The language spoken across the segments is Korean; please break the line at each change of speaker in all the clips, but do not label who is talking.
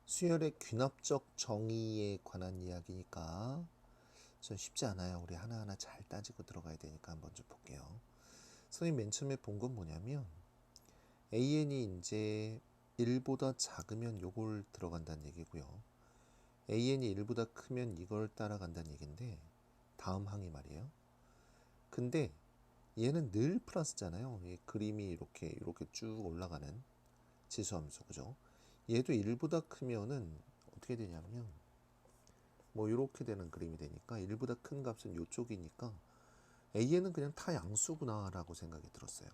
수열의 귀납적 정의에 관한 이야기니까 좀 쉽지 않아요. 우리 하나하나 잘 따지고 들어가야 되니까 한번 좀 볼게요. 선생님 맨 처음에 본 건 뭐냐면 AN이 이제 1보다 작으면 요걸 들어간다는 얘기고요. AN이 1보다 크면 이걸 따라간다는 얘기인데 다음 항이 말이에요. 근데 얘는 늘 플러스잖아요. 이 그림이 이렇게 쭉 올라가는 지수함수, 그죠? 얘도 1보다 크면은 어떻게 되냐면 뭐 이렇게 되는 그림이 되니까 1보다 큰 값은 이쪽이니까 A는 그냥 타양수구나 라고 생각이 들었어요.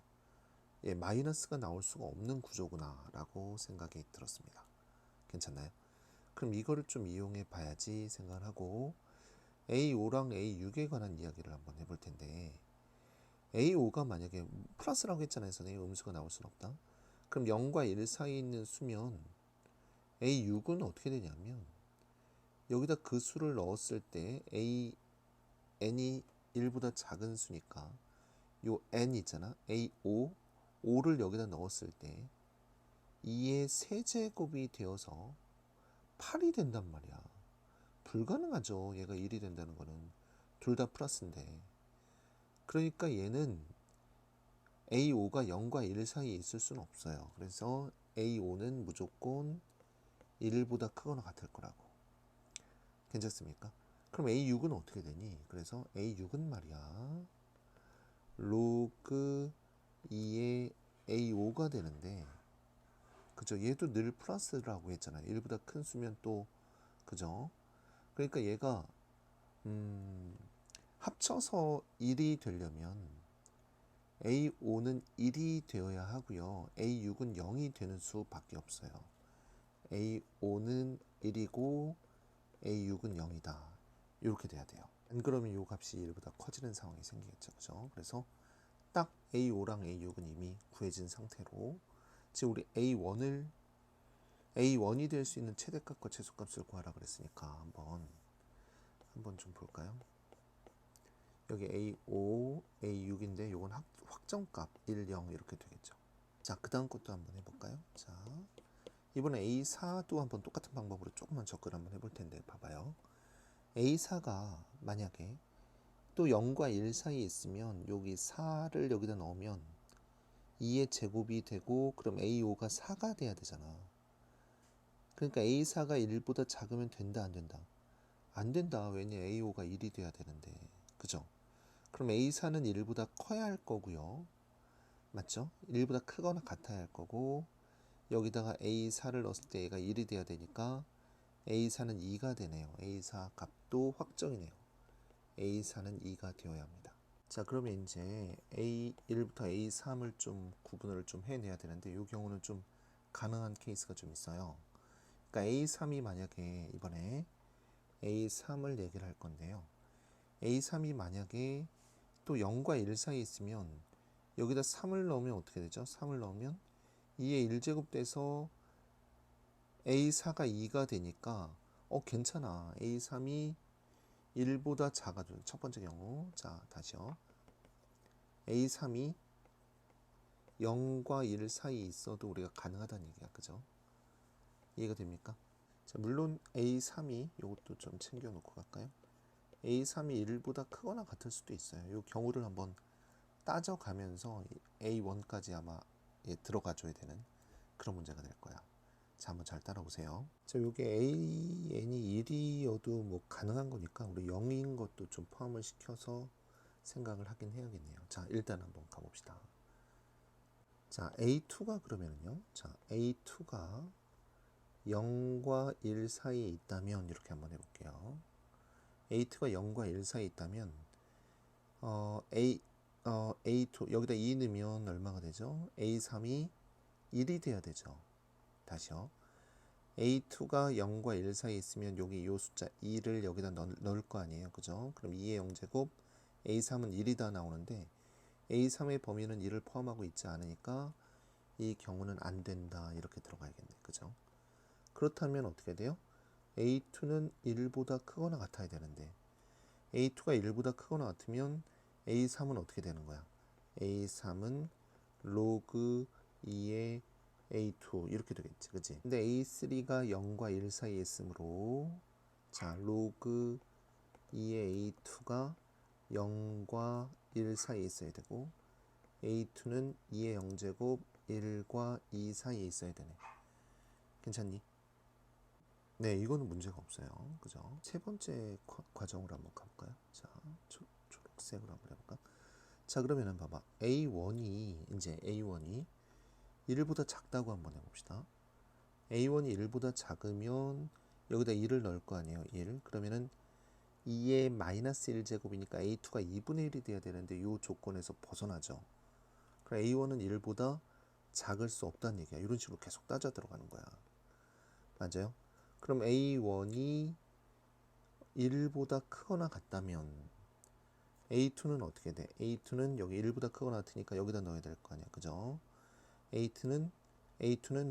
예, 마이너스가 나올 수가 없는 구조구나 라고 생각이 들었습니다. 괜찮나요? 그럼 이거를 좀 이용해 봐야지 생각을 하고 A5랑 A6에 관한 이야기를 한번 해볼 텐데 A5가 만약에 플러스라고 했잖아요. 선생님 음수가 나올 수는 없다. 그럼 0과 1 사이에 있는 수면 A6은 어떻게 되냐면 여기다 그 수를 넣었을 때 n이 1보다 작은 수니까 요 n 있잖아. A5, 5를 여기다 넣었을 때 2의 세제곱이 되어서 8이 된단 말이야. 불가능하죠. 얘가 1이 된다는 거는 둘 다 플러스인데. 그러니까 얘는 A5가 0과 1 사이에 있을 수는 없어요. 그래서 A5는 무조건 1보다 크거나 같을 거라고. 괜찮습니까? 그럼 A6은 어떻게 되니? 그래서 A6은 말이야 로그 2의 A5가 되는데, 그죠? 얘도 늘 플러스라고 했잖아요. 1보다 큰 수면 또, 그죠? 그러니까 얘가 합쳐서 1이 되려면 A5는 1이 되어야 하고요. A6은 0이 되는 수밖에 없어요. A5는 1이고 A6은 0이다. 이렇게 돼야 돼요. 안 그러면 이 값이 1보다 커지는 상황이 생기겠죠. 그죠? 그래서 딱 A5랑 A6은 이미 구해진 상태로 지금 우리 A1이 될 수 있는 최대값과 최소값을 구하라 그랬으니까 한번 좀 볼까요? 여기 A5, A6인데 요건 확정값 1, 0 이렇게 되겠죠. 자, 그 다음 것도 한번 해볼까요? 자, 이번에 A4도 한번 똑같은 방법으로 조금만 접근 한번 해볼 텐데 봐봐요. A4가 만약에 또 0과 1 사이에 있으면 여기 4를 여기다 넣으면 2의 제곱이 되고 그럼 A5가 4가 돼야 되잖아. 그러니까 A4가 1보다 작으면 된다 안 된다? 안 된다. 왜냐 A5가 1이 돼야 되는데. 그죠? 그럼 A4는 1보다 커야 할 거고요. 맞죠? 1보다 크거나 같아야 할 거고 여기다가 A4를 넣었을 때 얘가 1이 돼야 되니까 A4는 2가 되네요. A4 값도 확정이네요. A4는 2가 되어야 합니다. 자, 그러면 이제 A1부터 A3을 좀 구분을 좀 해내야 되는데 이 경우는 좀 가능한 케이스가 좀 있어요. 그러니까 A3이 만약에 이번에 A3을 얘기를 할 건데요. A3이 만약에 또 0과 1 사이에 있으면 여기다 3을 넣으면 어떻게 되죠? 3을 넣으면 2의 1제곱 돼서 A4가 2가 되니까 괜찮아. A3이 1보다 작아져. 첫 번째 경우. 자, 다시요. A3이 0과 1 사이에 있어도 우리가 가능하다는 얘기야. 그죠? 이해가 됩니까? 자, 물론 A3이 이것도 좀 챙겨 놓고 갈까요? A3이 1보다 크거나 같을 수도 있어요. 이 경우를 한번 따져가면서 A1까지 아마 들어가 줘야 되는 그런 문제가 될 거야. 자, 한번 잘 따라오세요. 자, 요게 AN이 1이어도 뭐 가능한 거니까 우리 0인 것도 좀 포함을 시켜서 생각을 하긴 해야겠네요. 자, 일단 한번 가봅시다. 자, A2가 그러면은요. 자, A2가 0과 1 사이에 있다면 이렇게 한번 해볼게요. A2가 0과 1 사이에 있다면 A2 여기다 2 넣으면 얼마가 되죠? A3이 1이 돼야 되죠. 다시요. A2가 0과 1 사이에 있으면 여기 이 숫자 2를 여기다 넣을 거 아니에요. 그죠? 그럼 2의 0제곱 A3은 1이다 나오는데 A3의 범위는 1을 포함하고 있지 않으니까 이 경우는 안 된다. 이렇게 들어가야겠네. 그죠? 그렇다면 어떻게 돼요? A2는 1보다 크거나 같아야 되는데 A2가 1보다 크거나 같으면 A3은 어떻게 되는 거야? A3은 로그 2의 A2 이렇게 되겠지, 그치? 근데 A3가 0과 1 사이에 있으므로 자 로그 2의 A2가 0과 1 사이에 있어야 되고 A2는 2의 0제곱 1과 2 사이에 있어야 되네. 괜찮니? 네, 이거는 문제가 없어요. 그죠? 세 번째 과정으로 한번 가볼까요? 자, 초록색으로 한번 해볼까? 자, 그러면은 봐봐. A1이 1보다 작다고 한번 해봅시다. A1이 1보다 작으면 여기다 1을 넣을 거 아니에요. 1. 그러면은 2의 마이너스 1제곱이니까 A2가 2분의 1이 돼야 되는데 이 조건에서 벗어나죠. 그럼 A1은 1보다 작을 수 없다는 얘기야. 이런 식으로 계속 따져 들어가는 거야. 맞아요? 그럼 A1이 1보다 크거나 같다면 A2는 어떻게 돼? A2는 여기 1보다 크거나 같으니까 여기다 넣어야 될 거 아니야. 그죠? A2는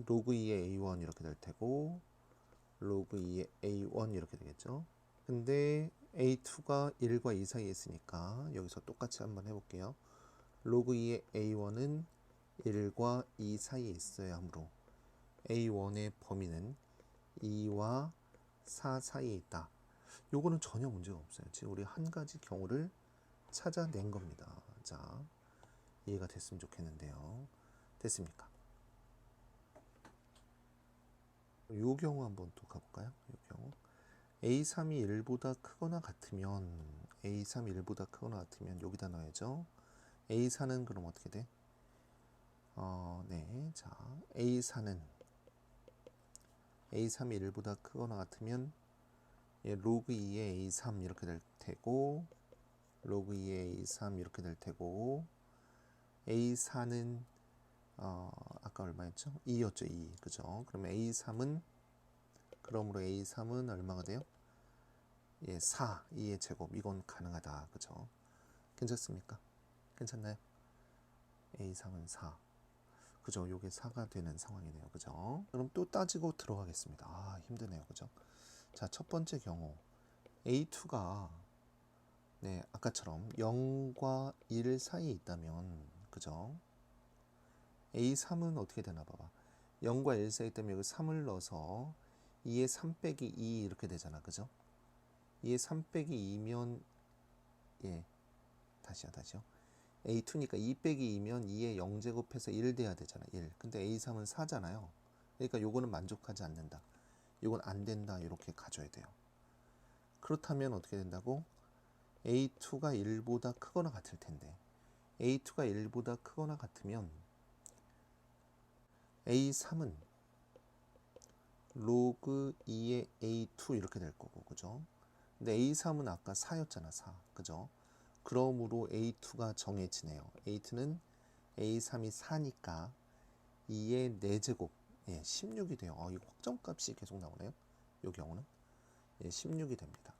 로그 2의 A1 이렇게 될 테고 로그 2의 A1 이렇게 되겠죠. 근데 A2가 1과 2 사이에 있으니까 여기서 똑같이 한번 해볼게요. 로그 2의 A1은 1과 2 사이에 있어야 하므로 A1의 범위는 2와 4 사이에 있다. 요거는 전혀 문제가 없어요. 지금 우리 한 가지 경우를 찾아낸 겁니다. 자, 이해가 됐으면 좋겠는데요. 됐습니까? 요 경우 한번 또 가볼까요? 요 경우 A3이 1보다 크거나 같으면 A3이 1보다 크거나 같으면 여기다 넣어야죠. A4는 그럼 어떻게 돼? 네. 자, A4는 A3이 1보다 크거나 같으면 로그 2의 A3 이렇게 될 테고 로그 2의 A3 이렇게 될 테고 A4는 아까 얼마였죠? 2였죠. 2. 그죠? 그러면 A3은 그러므로 A3은 얼마가 돼요? 4, 2의 제곱. 이건 가능하다. 그죠? 괜찮습니까? 괜찮나요? A3은 4. 그죠? 요게 4가 되는 상황이네요. 그죠? 그럼 또 따지고 들어가겠습니다. 힘드네요. 그죠? 자, 첫 번째 경우 A2가 네, 아까처럼 0과 1 사이에 있다면 그죠? A3은 어떻게 되나 봐봐. 0과 1 사이에 있다면 여기 3을 넣어서 2의 3 빼기 2 이렇게 되잖아. 그죠? 2의 3 빼기 2면 다시요. A2니까 2 빼기 2면 2의 0제곱해서 1 돼야 되잖아. 1. 근데 A3은 4잖아요. 그러니까 요거는 만족하지 않는다. 요건 안 된다. 이렇게 가져야 돼요. 그렇다면 어떻게 된다고? A2가 1보다 크거나 같을 텐데 A2가 1보다 크거나 같으면 A3은 로그 2의 A2 이렇게 될 거고 그죠? 근데 A3은 아까 4였잖아. 4. 그죠? 그러므로 A2가 정해지네요. A2는 A3이 4니까 2의 4제곱 16이 돼요. 이거 확정값이 계속 나오네요. 이 경우는 16이 됩니다.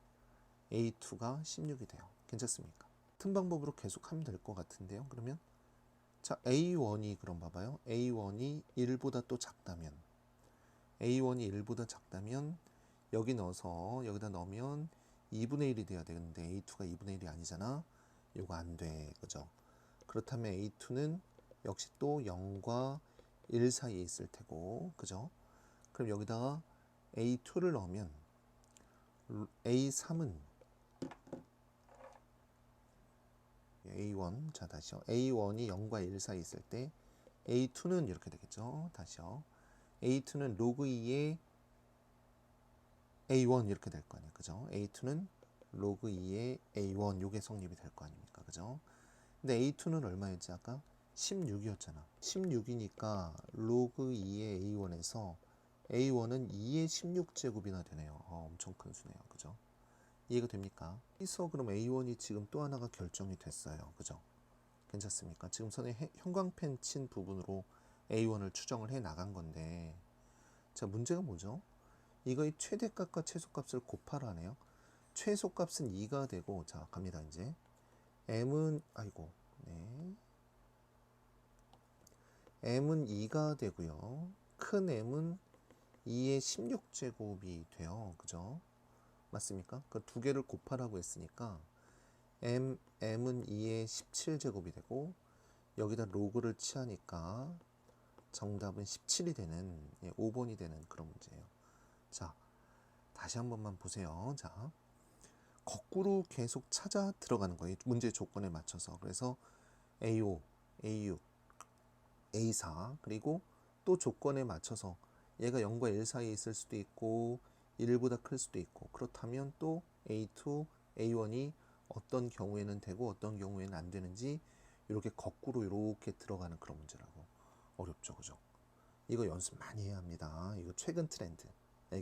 A2가 16이 돼요. 괜찮습니까? 같은 방법으로 계속 하면 될 것 같은데요. 그러면 자 A1이 그럼 봐봐요. A1이 1보다 또 작다면 A1이 1보다 작다면 여기 넣어서 여기다 넣으면 2분의 1이 돼야 되는데 A2가 2분의 1이 아니잖아. 이거 안 돼. 그죠? 그렇다면 A2는 역시 또 0과 1 사이에 있을 테고 그죠? 그럼 여기다가 A2를 넣으면 A3은 A1 자 다시요. A1이 0과 1 사이에 있을 때 A2는 이렇게 되겠죠. 다시요. A2는 로그 2의 A1 이렇게 될 거 아니에요. 그죠? A2는 로그 2의 A1 요게 성립이 될 거 아닙니까? 그죠? 근데 A2는 얼마였지 아까? 16이었잖아. 16이니까 로그 2의 A1에서 A1은 2의 16제곱이나 되네요. 엄청 큰 수네요. 그죠? 이해가 됩니까? 여기서 그럼 A1이 지금 또 하나가 결정이 됐어요. 그죠? 괜찮습니까? 지금 선에 형광펜 친 부분으로 A1을 추정을 해 나간 건데 자 문제가 뭐죠? 이거의 최대값과 최소값을 곱하라네요. 최소값은 2가 되고 자 갑니다 이제 m은 m은 2가 되고요. 큰 m은 2의 16제곱이 돼요. 그죠? 맞습니까? 그 두 개를 곱하라고 했으니까 m은 2의 17제곱이 되고 여기다 로그를 취하니까 정답은 17이 되는 5번이 되는 그런 문제예요. 자, 다시 한 번만 보세요. 자, 거꾸로 계속 찾아 들어가는 거예요. 문제 조건에 맞춰서. 그래서 A5, A6, A4 그리고 또 조건에 맞춰서 얘가 0과 1 사이에 있을 수도 있고 1보다 클 수도 있고 그렇다면 또 A2, A1이 어떤 경우에는 되고 어떤 경우에는 안 되는지 이렇게 거꾸로 이렇게 들어가는 그런 문제라고. 어렵죠, 그죠? 이거 연습 많이 해야 합니다. 이거 최근 트렌드.